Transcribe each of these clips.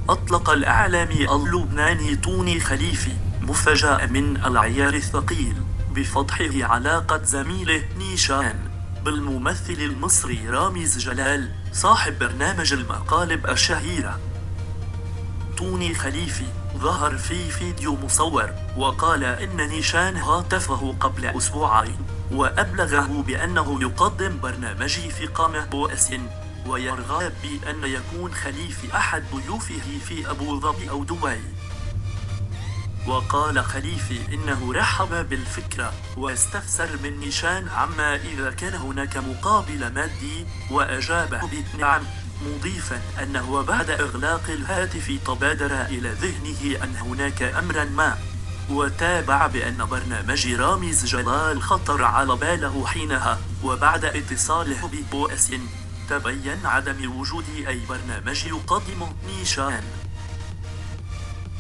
أطلق الإعلامي اللبناني توني خليفي مفاجأة من العيار الثقيل بفضحه علاقة زميله نيشان بالممثل المصري رامز جلال صاحب برنامج المقالب الشهيرة. توني خليفي ظهر في فيديو مصور وقال إن نيشان هاتفه قبل أسبوعين وأبلغه بأنه يقدم برنامجي في قناة بؤس ويرغب بأن يكون خليفي أحد ضيوفه في أبو ظبي أو دبي. وقال خليفي إنه رحب بالفكرة واستفسر من نيشان عما إذا كان هناك مقابل مادي وأجابه بنعم، مضيفا أنه بعد إغلاق الهاتف تبادر إلى ذهنه أن هناك أمرا ما، وتابع بأن برنامج رامز جلال خطر على باله حينها، وبعد اتصاله ببؤس تبين عدم وجود أي برنامج يقدمه نيشان.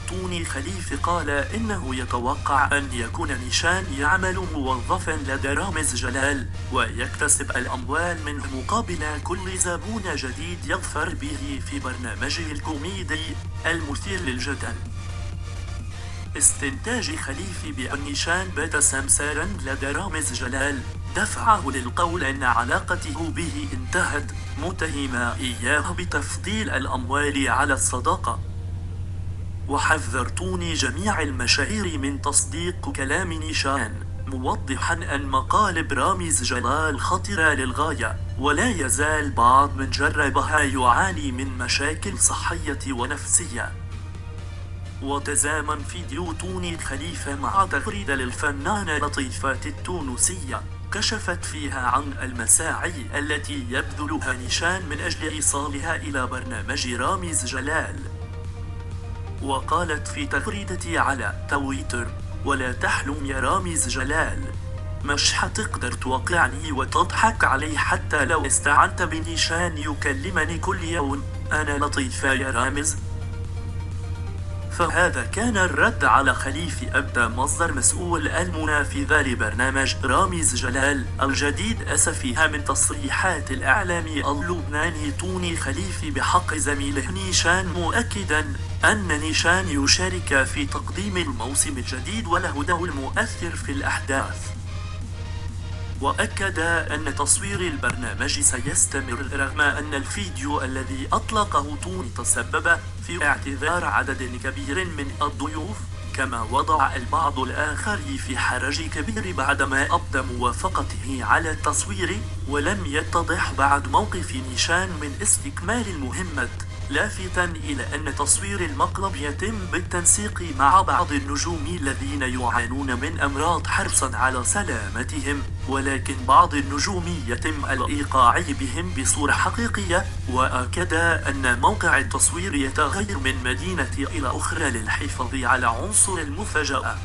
توني خليفي قال إنه يتوقع أن يكون نيشان يعمل موظفا لدى رامز جلال ويكتسب الأموال منه مقابل كل زبون جديد يظفر به في برنامجه الكوميدي المثير للجدل. استنتاج خليفي بأن نيشان بات سمسارا لدى رامز جلال دفعه للقول أن علاقته به انتهت، متهما إياه بتفضيل الأموال على الصداقة. وحذر توني جميع المشاهير من تصديق كلام نيشان، موضحا أن مقالب رامز جلال خطرة للغاية ولا يزال بعض من جربها يعاني من مشاكل صحية ونفسية. وتزامن فيديو توني خليفة مع تغريدة للفنانة لطيفة التونسية كشفت فيها عن المساعي التي يبذلها نيشان من أجل إيصالها إلى برنامج رامز جلال. وقالت في تغريدتي على تويتر: ولا تحلم يا رامز جلال، مش حتقدر توقعني وتضحك علي حتى لو استعنت بنيشان يكلمني كل يوم، أنا لطيفة يا رامز. فهذا كان الرد على خليفي. أبدى مصدر مسؤول المنافذة لبرنامج رامز جلال الجديد أسفها من تصريحات الإعلامي اللبناني توني خليفي بحق زميله نيشان، مؤكدا أن نيشان يشارك في تقديم الموسم الجديد وله دور مؤثر في الأحداث. وأكد أن تصوير البرنامج سيستمر رغم أن الفيديو الذي أطلقه توني تسبب في اعتذار عدد كبير من الضيوف، كما وضع البعض الآخر في حرج كبير بعدما أبدى موافقته على التصوير، ولم يتضح بعد موقف نيشان من استكمال المهمة، لافتا إلى أن تصوير المقلب يتم بالتنسيق مع بعض النجوم الذين يعانون من أمراض حرصا على سلامتهم، ولكن بعض النجوم يتم الإيقاع بهم بصورة حقيقية. وأكد أن موقع التصوير يتغير من مدينة إلى أخرى للحفاظ على عنصر المفاجأة.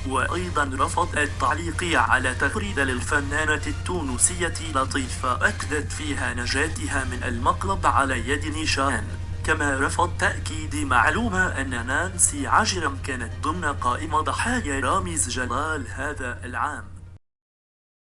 وأيضا رفض التعليق على تغريدة للفنانة التونسية لطيفة أكدت فيها نجاتها من المقلب على يد نيشان، كما رفض تأكيد معلومة أن نانسي عجرم كانت ضمن قائمة ضحايا رامز جلال هذا العام.